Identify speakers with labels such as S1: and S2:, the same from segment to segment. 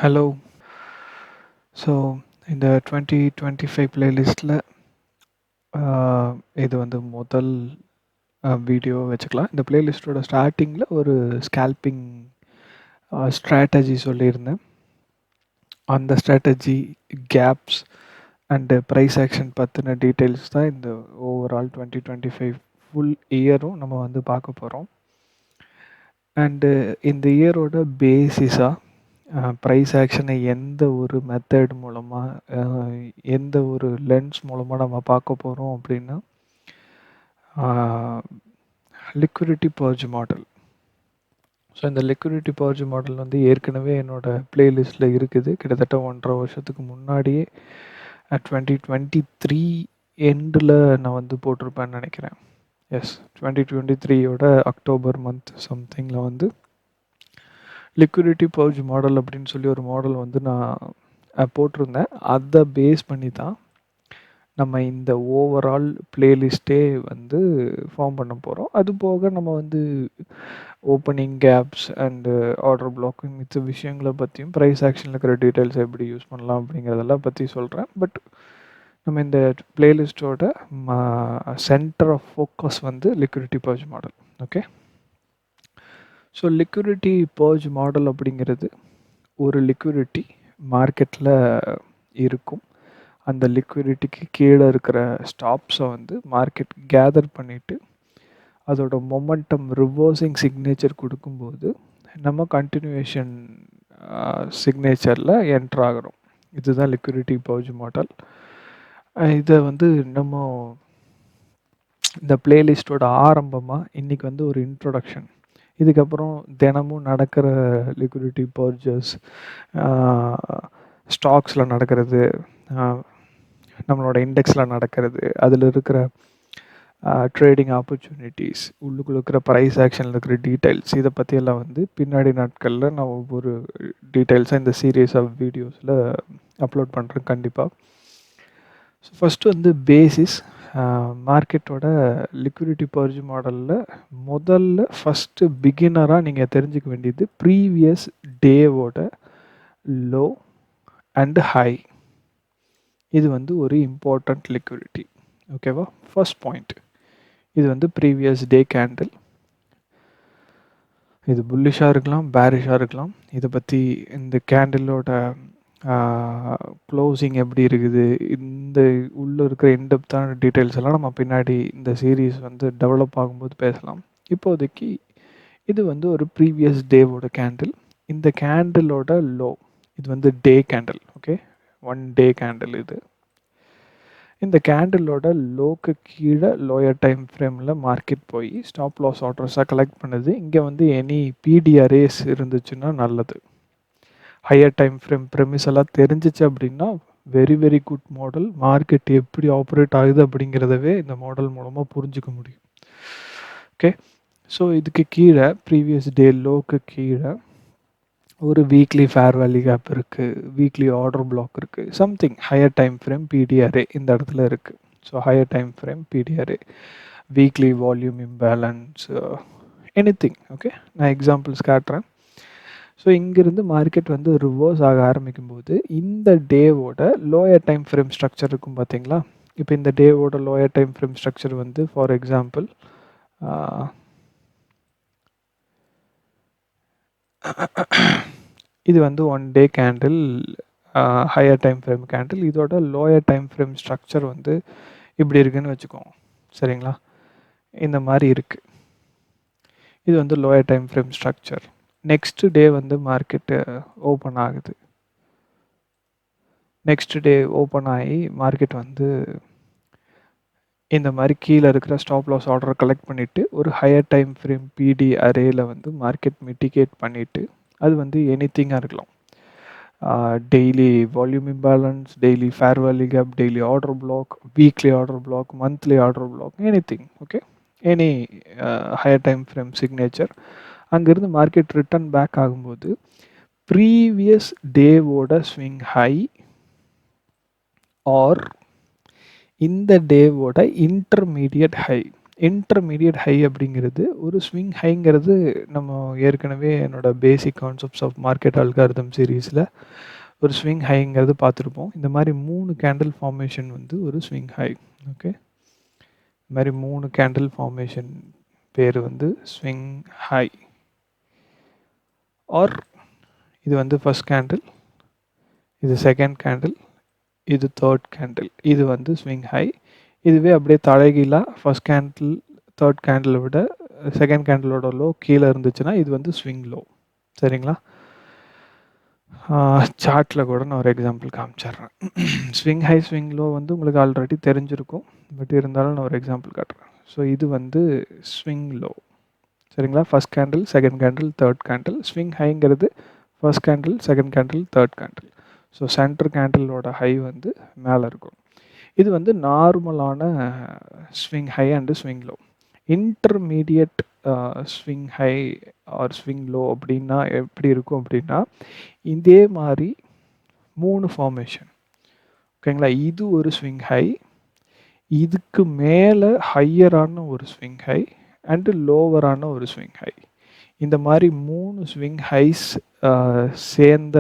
S1: Hello. So இந்த 2025 பிளேலிஸ்ட்டில் இது வந்து முதல் வீடியோ வச்சுக்கலாம். இந்த பிளேலிஸ்ட்டோட ஸ்டார்டிங்கில் ஒரு ஸ்கேல்பிங் ஸ்ட்ராட்டஜி சொல்லியிருந்தேன். அந்த strategy, gaps and price action பற்றின டீட்டெயில்ஸ் தான் இந்த ஓவரால் 2025 ஃபுல் இயரும் நம்ம வந்து பார்க்க போகிறோம். அண்டு இந்த இயரோட பேசிஸாக ப்ரைஸ் ஆக்ஷனை எந்த ஒரு மெத்தட் மூலமாக, எந்த ஒரு லென்ஸ் மூலமாக நம்ம பார்க்க போகிறோம் அப்படின்னா, லிக்விடிட்டி பர்ஜ் மாடல். ஸோ இந்த லிக்விடிட்டி பர்ஜ் மாடல் வந்து ஏற்கனவே என்னோடய ப்ளேலிஸ்ட்டில் இருக்குது. கிட்டத்தட்ட 1.5 வருஷத்துக்கு முன்னாடியே 2023 எண்டில் நான் வந்து போட்டிருப்பேன்னு நினைக்கிறேன். எஸ், 2023யோட அக்டோபர் மந்த் சம்திங்கில் வந்து லிக்விடிட்டி பர்ஜ் மாடல் அப்படின்னு சொல்லி ஒரு மாடல் வந்து நான் போட்டிருந்தேன். அதை பேஸ் பண்ணி தான் நம்ம இந்த ஓவரால் பிளேலிஸ்ட்டே வந்து ஃபார்ம் பண்ண போகிறோம். அது போக நம்ம வந்து opening gaps and order blocking மிச்ச விஷயங்களை பற்றியும், ப்ரைஸ் ஆக்ஷனில் இருக்கிற டீட்டெயில்ஸ் எப்படி யூஸ் பண்ணலாம் அப்படிங்கிறதெல்லாம் பற்றி சொல்கிறேன். பட் நம்ம இந்த பிளேலிஸ்ட்டோட சென்டர் ஆஃப் ஃபோக்கஸ் வந்து liquidity purge model. Okay. So liquidity purge model அப்படிங்கிறது ஒரு லிக்விடிட்டி மார்க்கெட்டில் இருக்கும். அந்த லிக்விடிட்டிக்கு கீழே இருக்கிற ஸ்டாப்ஸை வந்து மார்க்கெட் கேதர் பண்ணிவிட்டு அதோட மொமெண்டம் ரிவர்சிங் சிக்னேச்சர் கொடுக்கும்போது நம்ம கண்டினியூவேஷன் சிக்னேச்சரில் என்ட்ரு ஆகிறோம். இதுதான் லிக்விடிட்டி பர்ஜ் மாடல். இதை வந்து நம்ம இந்த பிளேலிஸ்ட்டோட ஆரம்பமாக இன்றைக்கி வந்து ஒரு இன்ட்ரொடக்ஷன். இதுக்கப்புறம் தினமும் நடக்கிற லிக்விடிட்டி பர்ஜஸ், ஸ்டாக்ஸில் நடக்கிறது, நம்மளோட இண்டெக்ஸில் நடக்கிறது, அதில் இருக்கிற ட்ரேடிங் ஆப்பர்ச்சுனிட்டிஸ், உள்ளுக்குள்ள இருக்கிற ப்ரைஸ் ஆக்ஷனில் இருக்கிற டீட்டெயில்ஸ், இதை பற்றியெல்லாம் வந்து பின்னாடி நாட்களில் நான் ஒவ்வொரு டீட்டெயில்ஸாக இந்த சீரீஸ் ஆஃப் வீடியோஸில் அப்லோட் பண்ணுறேன் கண்டிப்பாக. ஸோ ஃபஸ்ட்டு வந்து பேசிஸ், மார்க்கெட்டோட லிக்விடிட்டி பர்ஜ் மாடலில் முதல்ல ஃபஸ்ட்டு பிகினராக நீங்கள் தெரிஞ்சுக்க வேண்டியது ப்ரீவியஸ் டேவோட லோ அண்டு ஹை. இது வந்து ஒரு இம்பார்ட்டண்ட் லிக்விடிட்டி. ஓகேவா? ஃபர்ஸ்ட் பாயிண்ட், இது வந்து ப்ரீவியஸ் டே கேண்டில். இது புல்லிஷாக இருக்கலாம், பேரிஷாக இருக்கலாம். இதை பற்றி இந்த கேண்டிலோட க்ளோசிங் எப்படி இருக்குது, இந்த உள்ளே இருக்கிற இன்டெப்த்தான டீட்டெயில்ஸ் எல்லாம் நம்ம பின்னாடி இந்த சீரீஸ் வந்து டெவலப் ஆகும்போது பேசலாம். இப்போதைக்கு இது வந்து ஒரு ப்ரீவியஸ் டேவோட கேண்டில். இந்த கேண்டிலோட லோ, இது வந்து டே கேண்டில். ஓகே, 1 டே கேண்டில் இது. இந்த கேண்டிலோட லோக்கு கீழே லோயர் டைம் ஃப்ரேமில் மார்க்கெட் போய் ஸ்டாப் லாஸ் ஆர்டர்ஸாக கலெக்ட் பண்ணுது. இங்கே வந்து எனி பிடிஆர்ஏஸ் இருந்துச்சுன்னா நல்லது. ஹையர் டைம் ஃப்ரேம் ப்ரெமிஸ் எல்லாம் தெரிஞ்சிச்சு அப்படின்னா very very good model. Market எப்படி ஆப்ரேட் ஆகுது அப்படிங்கிறதவே இந்த மாடல் மூலமாக புரிஞ்சுக்க முடியும். ஓகே. ஸோ இதுக்கு கீழே ப்ரீவியஸ் டே லோக்கு கீழே ஒரு வீக்லி ஃபேர் வேல்யூ கேப் இருக்குது, வீக்லி ஆர்டர் பிளாக் இருக்குது, something higher time frame PDRA இந்த இடத்துல இருக்குது. So higher time frame PDRA, weekly volume imbalance, anything. Okay, நான் எக்ஸாம்பிள்ஸ் காட்டுறேன். ஸோ இங்கிருந்து மார்க்கெட் வந்து ரிவர்ஸ் ஆக ஆரம்பிக்கும் போது இந்த டேவோட லோயர் டைம் ஃப்ரேம் ஸ்ட்ரக்சர் இருக்கும் பார்த்தீங்களா? இப்போ இந்த டேவோட லோயர் டைம் ஃப்ரேம் ஸ்ட்ரக்சர் வந்து ஃபார் எக்ஸாம்பிள் இது வந்து 1 day candle, higher time frame candle. இதோட லோயர் டைம் ஃப்ரேம் ஸ்ட்ரக்சர் வந்து இப்படி இருக்குன்னு வச்சுக்கோங்க. சரிங்களா? இந்த மாதிரி இருக்குது. இது வந்து lower time frame structure. Next day வந்து மார்க்கெட்டு ஓப்பன் ஆகுது. நெக்ஸ்ட் டே ஓப்பன் ஆகி மார்க்கெட் வந்து இந்த மாதிரி கீழே இருக்கிற ஸ்டாப் லாஸ் ஆர்டர் கலெக்ட் பண்ணிவிட்டு ஒரு ஹையர் டைம் ஃப்ரேம் பிடி அரேயில் வந்து மார்க்கெட் மிட்டிகேட் பண்ணிவிட்டு, அது வந்து எனிதிங்காக இருக்கலாம். Daily volume imbalance, daily fair value gap, daily order block, weekly order block, monthly order block, anything. Okay, any higher time frame signature. அங்கேருந்து மார்க்கெட் ரிட்டர்ன் பேக் ஆகும்போது previous டேவோட ஸ்விங் ஹை ஆர் இந்த டேவோட இன்டர்மீடியட் ஹை, இன்டர்மீடியட் ஹை அப்படிங்கிறது ஒரு swing ஹைங்கிறது நம்ம ஏற்கனவே என்னோட basic concepts of market algorithm சீரீஸில் ஒரு ஸ்விங் ஹைங்கிறது பார்த்துருப்போம். இந்த மாதிரி 3 கேண்டில் ஃபார்மேஷன் வந்து ஒரு ஸ்விங் ஹை. ஓகே, இந்த மாதிரி 3 கேண்டில் ஃபார்மேஷன் பேர் வந்து ஸ்விங் ஹை. ஆர் இது வந்து ஃபர்ஸ்ட் கேண்டில், இது செகண்ட் கேண்டில், இது தேர்ட் கேண்டில், இது வந்து ஸ்விங் ஹை. இதுவே அப்படியே தலைகீழாக ஃபர்ஸ்ட் கேண்டில் தேர்ட் கேண்டிலை விட செகண்ட் கேண்டிலோட லோ கீழே இருந்துச்சுன்னா இது வந்து ஸ்விங் லோ. சரிங்களா? சார்ட்டில் கூட நான் ஒரு எக்ஸாம்பிள் காமிச்சிட்றேன். ஸ்விங் ஹை ஸ்விங் லோ வந்து உங்களுக்கு ஆல்ரெடி தெரிஞ்சிருக்கும், பட் இருந்தாலும் நான் ஒரு எக்ஸாம்பிள் காட்டுறேன். ஸோ இது வந்து ஸ்விங் லோ. சரிங்களா? First candle, second candle, third candle. Swing ஹைங்கிறது first candle, second candle, third candle. So center கேண்டிலோட ஹை வந்து மேலே இருக்கும். இது வந்து நார்மலான swing high and swing low. Intermediate swing high or swing low அப்படின்னா எப்படி இருக்கும் அப்படின்னா, இதே மாதிரி 3 ஃபார்மேஷன். ஓகேங்களா? இது ஒரு ஸ்விங் ஹை, இதுக்கு மேலே ஹையரான ஒரு ஸ்விங் ஹை அண்டு லோவரான ஒரு ஸ்விங் ஹை. இந்த மாதிரி 3 ஸ்விங் ஹைஸ் சேர்ந்த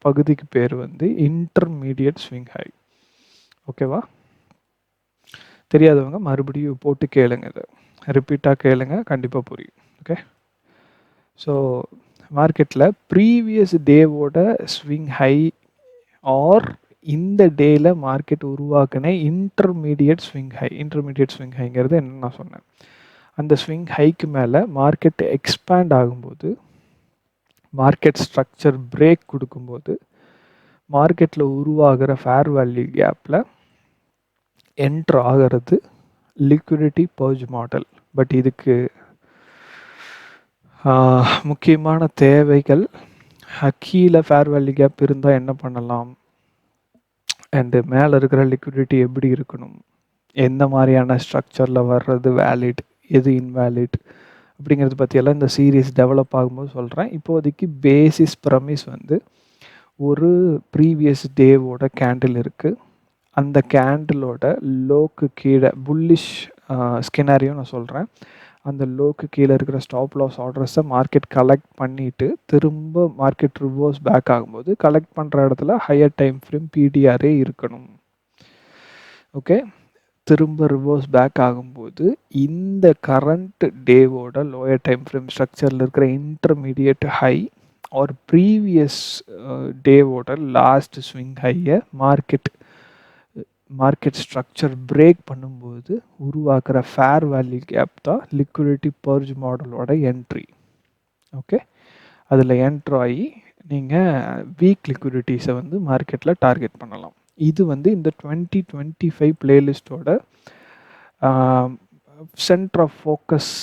S1: பகுதிக்கு பேர் வந்து இன்டர்மீடியட் ஸ்விங் ஹை. ஓகேவா? தெரியாதவங்க மறுபடியும் போட்டு கேளுங்க, இதை ரிப்பீட்டாக கேளுங்க, கண்டிப்பாக புரியும். ஓகே, ஸோ மார்க்கெட்டில் ப்ரீவியஸ் டேவோட ஸ்விங் ஹை ஆர் இந்த டேயில் மார்க்கெட் உருவாக்குன intermediate swing high. Intermediate swing ஹைங்கிறது என்ன நான் சொன்னேன், அந்த ஸ்விங் ஹைக்கு மேலே மார்க்கெட் எக்ஸ்பேண்ட் ஆகும்போது, மார்க்கெட் ஸ்ட்ரக்சர் பிரேக் கொடுக்கும்போது, மார்க்கெட்டில் உருவாகிற ஃபேர் வேல்யூ கேப்பில் என்ட்ரு ஆகிறது லிக்விடிட்டி பர்ஜ் மாடல். பட் இதுக்கு முக்கியமான தேவைகள், கீழே ஃபேர் வேல்யூ கேப் இருந்தால் என்ன பண்ணலாம், அண்டு மேலே இருக்கிற லிக்விடிட்டி எப்படி இருக்கணும், எந்த மாதிரியான ஸ்ட்ரக்சரில் வர்றது வேலிட், எது இன்வேலிட் அப்படிங்கிறத பற்றியெல்லாம் இந்த சீரீஸ் டெவலப் ஆகும்போது சொல்கிறேன். இப்போதைக்கு பேசிஸ் ப்ரமிஸ் வந்து ஒரு ப்ரீவியஸ் டேவோட கேண்டில் இருக்குது, அந்த கேண்டிலோட லோக்கு கீழே புல்லிஷ் ஸ்கினாரியோ நான் சொல்கிறேன், அந்த லோக்கு கீழே இருக்கிற ஸ்டாப் லாஸ் ஆர்டர்ஸை மார்க்கெட் கலெக்ட் பண்ணிவிட்டு திரும்ப மார்க்கெட் ரிவர்ஸ் பேக் ஆகும்போது கலெக்ட் பண்ணுற இடத்துல ஹையர் டைம் ஃப்ரேம் பிடிஆரே இருக்கணும். ஓகே, திரும்ப ரிவர்ஸ் பேக் ஆகும்போது இந்த கரண்ட் டேவோட லோயர் டைம் ஃப்ரேம் ஸ்ட்ரக்சரில் இருக்கிற இன்டர்மீடியட் ஹை ஆர் ப்ரீவியஸ் டேவோட லாஸ்ட் ஸ்விங் ஹையை மார்க்கெட் ஸ்ட்ரக்சர் பிரேக் பண்ணும்போது உருவாக்குற ஃபேர் வேல்யூ கேப் தான் லிக்விடிட்டி பர்ஜ் மாடலோட என்ட்ரி. ஓகே, அதில் என்ட்ரு ஆகி நீங்கள் வீக் லிக்விடிட்டிஸை வந்து மார்க்கெட்டில் டார்கெட் பண்ணலாம். இது வந்து இந்த 2025 பிளேலிஸ்ட்டோட சென்டர் ஆஃப் ஃபோக்கஸ்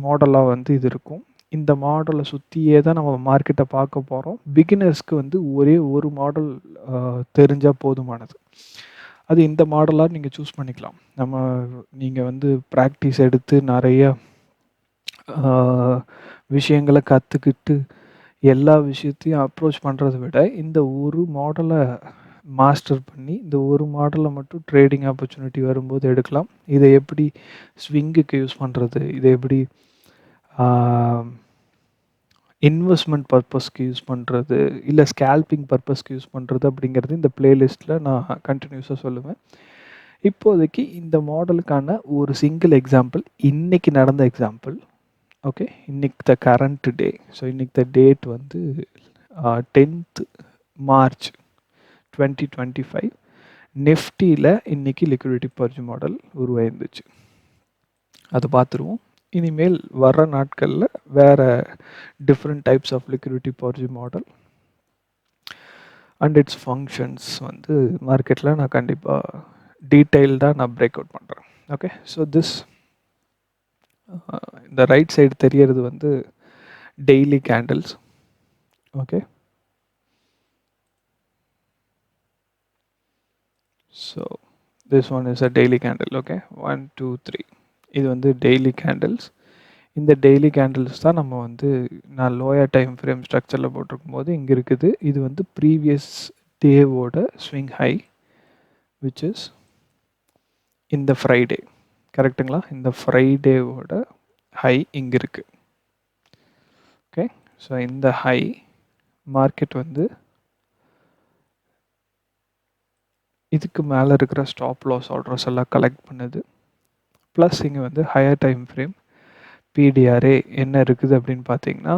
S1: மாடலாக வந்து இது இருக்கும். இந்த மாடலை சுற்றியே தான் நம்ம மார்க்கெட்டை பார்க்க போகிறோம். பிகினர்ஸ்க்கு வந்து ஒரே ஒரு மாடல் தெரிஞ்சால் போதுமானது. அது இந்த மாடலாக நீங்கள் சூஸ் பண்ணிக்கலாம். நீங்கள் வந்து ப்ராக்டிஸ் எடுத்து நிறைய விஷயங்களை கற்றுக்கிட்டு எல்லா விஷயத்தையும் அப்ரோச் பண்ணுறதை விட இந்த ஒரு மாடலை மாஸ்டர் பண்ணி இந்த ஒரு மாடலை மட்டும் ட்ரேடிங் ஆப்பர்ச்சுனிட்டி வரும்போது எடுக்கலாம். இதை எப்படி ஸ்விங்குக்கு யூஸ் பண்ணுறது, இதை எப்படி இன்வெஸ்ட்மெண்ட் பர்பஸ்க்கு யூஸ் பண்ணுறது, இல்லை ஸ்கேல்பிங் பர்பஸ்க்கு யூஸ் பண்ணுறது அப்படிங்கிறது இந்த பிளேலிஸ்ட்டில் நான் கண்டினியூஸாக சொல்லுவேன். இப்போதைக்கு இந்த மாடலுக்கான ஒரு சிங்கிள் எக்ஸாம்பிள், இன்றைக்கி நடந்த எக்ஸாம்பிள். ஓகே, இன்றைக்கி த கரண்ட் டே. ஸோ இன்றைக்கி த டேட் வந்து 10th March 2025. நிஃப்டியில் இன்றைக்கி லிக்விடிட்டி பர்ஜ் மாடல் உருவாயிருந்துச்சு, அதை பார்த்துருவோம். இனிமேல் வர நாட்களில் வேறு different types of liquidity purge model and its functions வந்து மார்க்கெட்டில் நான் கண்டிப்பாக டீட்டெயில்டாக நான் பிரேக் அவுட் பண்ணுறேன். ஓகே, ஸோ இந்த ரைட் சைடு தெரியறது வந்து daily candles. Okay, so this one is a daily candle. Okay, 1 2 3 இது வந்து டெய்லி கேண்டில்ஸ். இந்த டெய்லி கேண்டில்ஸ் தான் நம்ம வந்து நான் லோயர் டைம் ஃப்ரேம் ஸ்ட்ரக்சரில் போட்டிருக்கும் போது இங்கே இருக்குது. இது வந்து ப்ரீவியஸ் டேவோட ஸ்விங் ஹை விச் இஸ் இந்த ஃப்ரைடே. கரெக்ட்டுங்களா? இந்த ஃப்ரைடேவோட ஹை இங்க இருக்கு. ஓகே. ஸோ இந்த ஹை மார்க்கெட் வந்து இதுக்கு மேலே இருக்கிற ஸ்டாப் லாஸ் ஆர்டர்ஸ் எல்லாம் கலெக்ட் பண்ணுது. ப்ளஸ் இங்கே வந்து ஹையர் டைம் ஃப்ரேம் பிடிஆர்ஏ என்ன இருக்குது அப்படின்னு பார்த்தீங்கன்னா,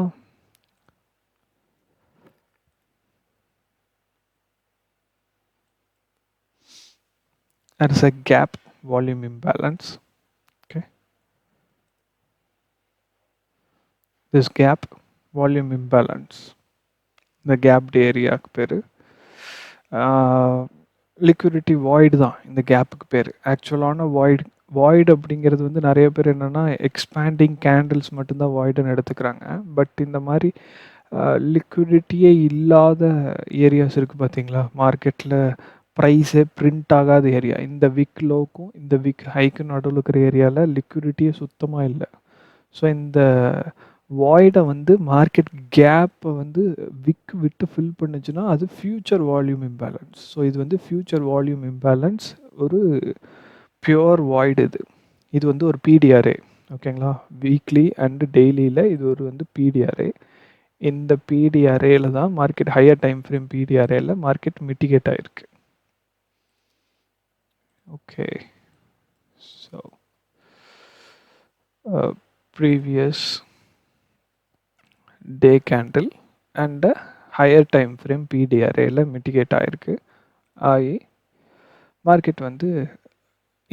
S1: there is a gap volume imbalance. Okay. This gap volume imbalance, இந்த கேப்ட் ஏரியாவுக்கு பேர் லிக்விடிட்டி வாய்டு தான். இந்த கேப்புக்கு பேர் ஆக்சுவலான வாய்டு அப்படிங்கிறது வந்து நிறைய பேர் என்னென்னா எக்ஸ்பேண்டிங் கேண்டில்ஸ் மட்டும்தான் வாய்டுன்னு எடுத்துக்கிறாங்க. பட் இந்த மாதிரி லிக்விடிட்டியே இல்லாத ஏரியாஸ் இருக்குது பார்த்தீங்களா, மார்க்கெட்டில் ப்ரைஸே பிரிண்ட் ஆகாத ஏரியா. இந்த விக் லோக்கும் இந்த விக் ஹைக்கும் நடுவில் இருக்கிற ஏரியாவில் லிக்விடிட்டியே சுத்தமாக இல்லை. ஸோ இந்த வாய்டை வந்து மார்க்கெட் கேப்பை வந்து விக் விட்டு ஃபில் பண்ணுச்சுன்னா அது ஃப்யூச்சர் வால்யூம் இம்பேலன்ஸ். ஸோ இது வந்து ஃப்யூச்சர் வால்யூம் இம்பேலன்ஸ், ஒரு பியோர் வாய்டு. இது வந்து ஒரு பிடிஆர்ஏ. ஓகேங்களா? வீக்லி அண்டு டெய்லியில் இது ஒரு வந்து பிடிஆர்ஏ. இந்த பிடிஆர்ஏல தான் மார்க்கெட் ஹையர் டைம் ஃப்ரேம் பிடிஆர்ஏல மார்க்கெட் மிட்டிகேட் ஆகிருக்கு. Okay. So previous day candle and higher time frame பிடிஆர்ஏல மிட்டிகேட் ஆகிருக்கு. ஆகி மார்க்கெட் வந்து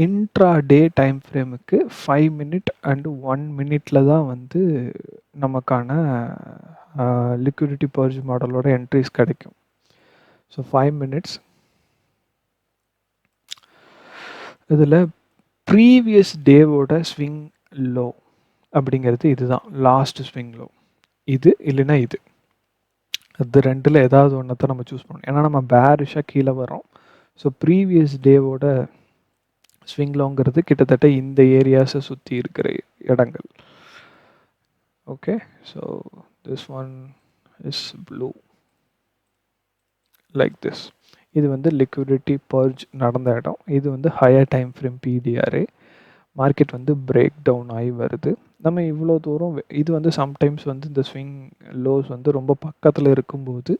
S1: இன்ட்ரா டே டைம் ஃப்ரேமுக்கு 5 மினிட் அண்டு 1 மினிட்டில் தான் வந்து நமக்கான லிக்விடிட்டி பர்ஜ் மாடலோட என்ட்ரிஸ் கிடைக்கும். ஸோ 5 மினிட்ஸ் இதில் ப்ரீவியஸ் டேவோட ஸ்விங் லோ அப்படிங்கிறது இதுதான் லாஸ்ட் ஸ்விங் லோ. இது இல்லைன்னா இது ரெண்டில் ஏதாவது ஒன்று தான் நம்ம சூஸ் பண்ணணும். ஏன்னா நம்ம பேரிஷாக கீழே வரோம். ஸோ ப்ரீவியஸ் டேவோட ஸ்விங் லோங்கிறது கிட்டத்தட்ட இந்த ஏரியாஸை சுற்றி இருக்கிற இடங்கள். Okay. So this one is blue like this. இது வந்து லிக்விடிட்டி பர்ஜ் நடந்த இடம். இது வந்து ஹையர் டைம் ஃப்ரேம் பிடிஆர்ஏ. மார்க்கெட் வந்து பிரேக் டவுன் ஆகி வருது. நம்ம இவ்வளோ தூரம் இது வந்து சம்டைம்ஸ் வந்து இந்த ஸ்விங் லோஸ் வந்து ரொம்ப பக்கத்தில் இருக்கும்போது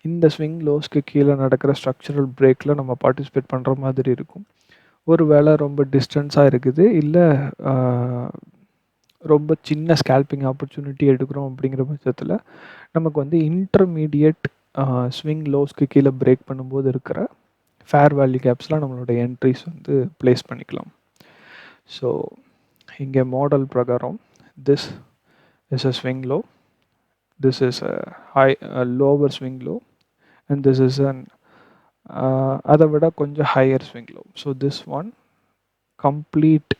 S1: இந்த ஸ்விங் லோஸ்க்கு கீழே நடக்கிற ஸ்ட்ரக்சரல் பிரேக்கில் நம்ம பார்ட்டிசிபேட் பண்ணுற மாதிரி இருக்கும். ஒரு வேளை ரொம்ப டிஸ்டன்ஸாக இருக்குது, இல்லை ரொம்ப சின்ன ஸ்கேல்பிங் ஆப்பர்ச்சுனிட்டி எடுக்கிறோம் அப்படிங்கிற பட்சத்தில் நமக்கு வந்து இன்டர்மீடியட் ஸ்விங் லோஸ்க்கு கீழே பிரேக் பண்ணும்போது இருக்கிற ஃபேர் வேல்யூ கேப்ஸ்லாம் நம்மளோட என்ட்ரிஸ் வந்து ப்ளேஸ் பண்ணிக்கலாம். ஸோ இங்கே மாடல் பிரகாரம் this is a swing low, this is a lower swing low and this is an அதை விட கொஞ்சம் higher swing low. So this one complete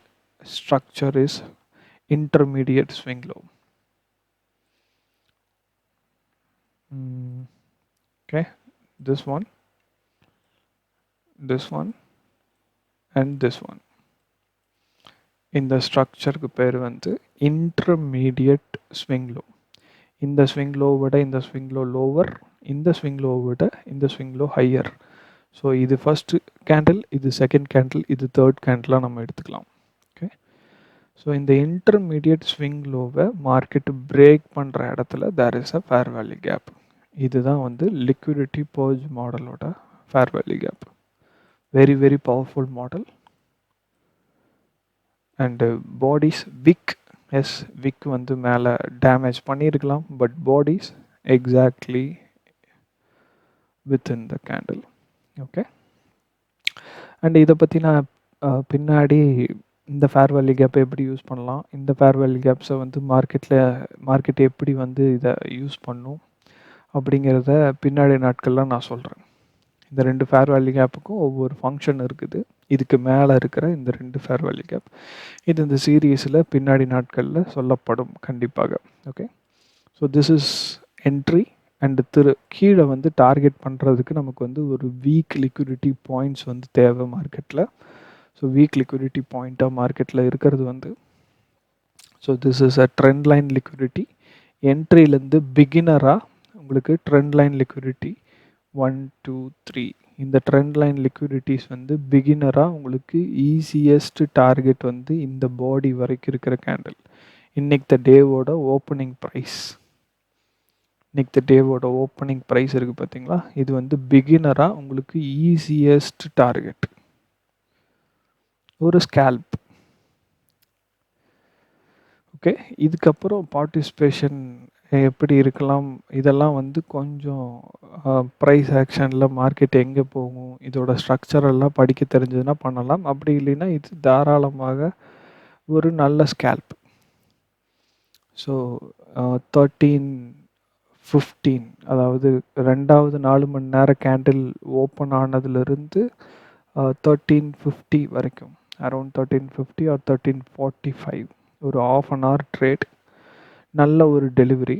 S1: structure is intermediate swing low. Okay, this one and this one. இந்த ஸ்ட்ரக்சருக்கு பேர் வந்து intermediate swing low. இந்த swing low விட இந்த ஸ்விங் லோ லோவர், இந்த ஸ்விங் லோ விட இந்த ஸ்விங் லோ ஹையர். ஸோ இது ஃபர்ஸ்ட் கேண்டில், இது செகண்ட் கேண்டில், இது தேர்ட் கேண்டிலாக நம்ம எடுத்துக்கலாம். ஓகே. ஸோ இந்த இன்டர்மீடியட் ஸ்விங் லோவை மார்க்கெட்டு பிரேக் பண்ணுற இடத்துல there is a fair value gap. இதுதான் வந்து லிக்விடிட்டி பர்ஜ் மாடலோட fair value gap. Very very powerful model. And bodies wick, yes wick வந்து மேலே டேமேஜ் பண்ணியிருக்கலாம், but bodies exactly within the candle. Okay. And இதை பற்றி நான் பின்னாடி இந்த ஃபேர் வேல்யூ கேப்பை எப்படி யூஸ் பண்ணலாம், இந்த ஃபேர் வேல்யூ கேப்ஸை வந்து மார்க்கெட் எப்படி வந்து இதை யூஸ் பண்ணும் அப்படிங்கிறத பின்னாடி நாட்கள்லாம் நான் சொல்கிறேன். இந்த ரெண்டு ஃபேர் வேல்யூ கேப்புக்கும் ஒவ்வொரு ஃபங்க்ஷன் இருக்குது. இதுக்கு மேலே இருக்கிற இந்த ரெண்டு ஃபேர் வேல்யூ கேப் இது இந்த சீரீஸில் பின்னாடி நாட்களில் சொல்லப்படும் கண்டிப்பாக. Okay. So this is entry and கீழே வந்து டார்கெட் பண்ணுறதுக்கு நமக்கு வந்து ஒரு வீக் லிக்விடிட்டி பாயிண்ட்ஸ் வந்து தேவை மார்க்கெட்டில். ஸோ வீக் லிக்விடிட்டி பாயிண்ட்டாக மார்க்கெட்டில் இருக்கிறது வந்து, so this is a trend line liquidity. என்ட்ரிலேருந்து பிகினராக உங்களுக்கு ட்ரெண்ட் லைன் லிக்விடிட்டி 1 2 3 இந்த ட்ரெண்ட் லைன் லிக்விடிட்டிஸ் வந்து பிகினராக உங்களுக்கு ஈஸியஸ்ட் டார்கெட் வந்து இந்த பாடி வரைக்கும் இருக்கிற கேண்டில். இன்னைக்கு த டேவோட ஓப்பனிங் ப்ரைஸ் இருக்குது பார்த்தீங்களா, இது வந்து பிகினராக உங்களுக்கு ஈஸியஸ்ட் டார்கெட், ஒரு ஸ்கேல்ப். ஓகே, இதுக்கப்புறம் பார்ட்டிசிபேஷன் எப்படி இருக்கலாம், இதெல்லாம் வந்து கொஞ்சம் ப்ரைஸ் ஆக்ஷனில் மார்க்கெட் எங்கே போகும், இதோட ஸ்ட்ரக்சர் எல்லாம் படிக்க தெரிஞ்சதுன்னா பண்ணலாம். அப்படி இல்லைன்னா இது தாராளமாக ஒரு நல்ல ஸ்கேல்ப். ஸோ 13:15, அதாவது ரெண்டாவது 4 மணி நேரம் கேண்டில் ஓப்பன் ஆனதுலேருந்து 13:50 வரைக்கும், அரௌண்ட் 13:50 ஆர் 13:45, ஒரு ½ an hour ட்ரேட், நல்ல ஒரு டெலிவரி.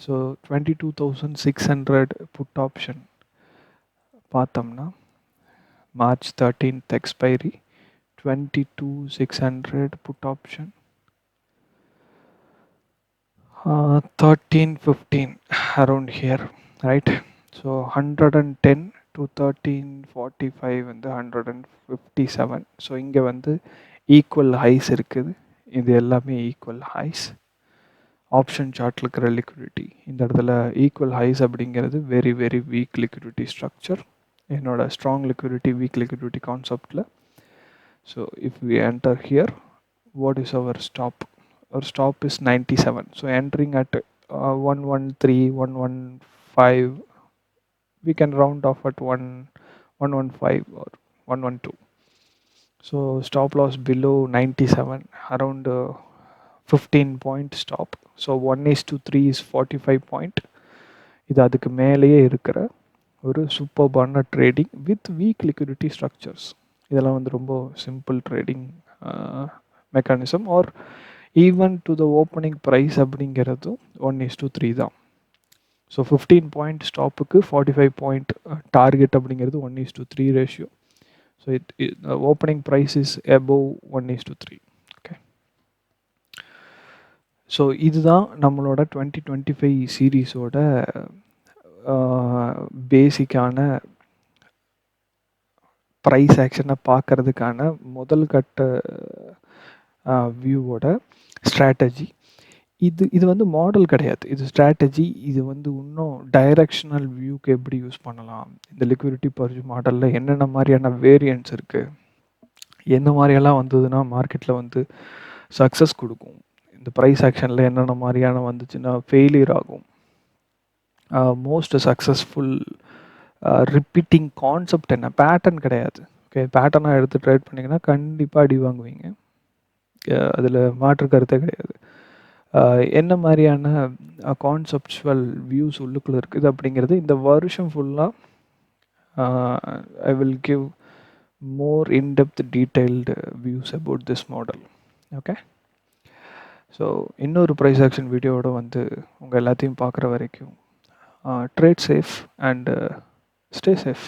S1: ஸோ 22,600 புட் ஆப்ஷன் பார்த்தோம்னா March 13th expiry, 22,600 put option 13:15 around here, right? So 110 to 13:45 வந்து 157. ஸோ இங்கே வந்து ஈக்குவல் ஹைஸ் இருக்குது, இது எல்லாமே ஈக்குவல் ஹைஸ். ஆப்ஷன் சார்ட்டில் இருக்கிற லிக்விடிட்டி இந்த இடத்துல ஈக்குவல் ஹைஸ் அப்படிங்கிறது very very weak liquidity structure. என்னோட ஸ்ட்ராங் லிக்விடிட்டி வீக் லிக்விடிட்டி கான்செப்டில். So if we enter here, what is our stop? Our stop is 97. So entering at 113, 115, we can round off at 115 or 112. So stop loss below 97, around 15 point stop. So 1:3 is 45 point. இது அதுக்கு மேலேயே இருக்கிற ஒரு சூப்பர்பான trading with weak liquidity ஸ்ட்ரக்சர்ஸ். இதெல்லாம் வந்து ரொம்ப simple trading mechanism. Or even to the opening price அப்படிங்கிறதும் 1:3 தான். ஸோ 15 பாயிண்ட் ஸ்டாப்புக்கு 45 பாயிண்ட் டார்கெட் அப்படிங்கிறது 1:3 ratio. So opening price is above 1:3. Okay, so இதுதான் நம்மளோட 2025 சீரீஸோட பேசிக்கான ப்ரைஸ் ஆக்ஷனை பார்க்கறதுக்கான முதல் கட்ட வியூவோட ஸ்ட்ராட்டஜி. இது வந்து மாடல் கிடையாது, இது ஸ்ட்ராட்டஜி. இது வந்து இன்னும் டைரக்ஷனல் வியூக்கு எப்படி யூஸ் பண்ணலாம், இந்த லிக்விடிட்டி பர்ஜ் மாடலில் என்னென்ன மாதிரியான வேரியன்ட்ஸ் இருக்குது, என்ன மாதிரியெல்லாம் வந்ததுன்னா மார்க்கெட்டில் வந்து சக்ஸஸ் கொடுக்கும், இந்த ப்ரைஸ் ஆக்ஷனில் என்னென்ன மாதிரியான வந்துச்சுன்னா ஃபெயிலியர் ஆகும், மோஸ்ட் சக்ஸஸ்ஃபுல் ரிப்பீட்டிங் கான்செப்ட் என்ன, பேட்டர்ன் கிடையாது. ஓகே, பேட்டர்னாக எடுத்து ட்ரேட் பண்ணிங்கன்னா கண்டிப்பாக அடி வாங்குவீங்க, அதில் மாற்று கருத்தே கிடையாது. என்ன மாதிரியான கான்செப்சுவல் வியூஸ் உள்ளுக்குள்ளே இருக்குது அப்படிங்கிறது இந்த வருஷம் ஃபுல்லாக I will give more in-depth detailed views about this model. Okay, so இன்னொரு ப்ரைஸ் ஆக்ஷன் வீடியோவோட வந்து உங்கள் எல்லாத்தையும் பார்க்குற வரைக்கும் trade safe and stay safe.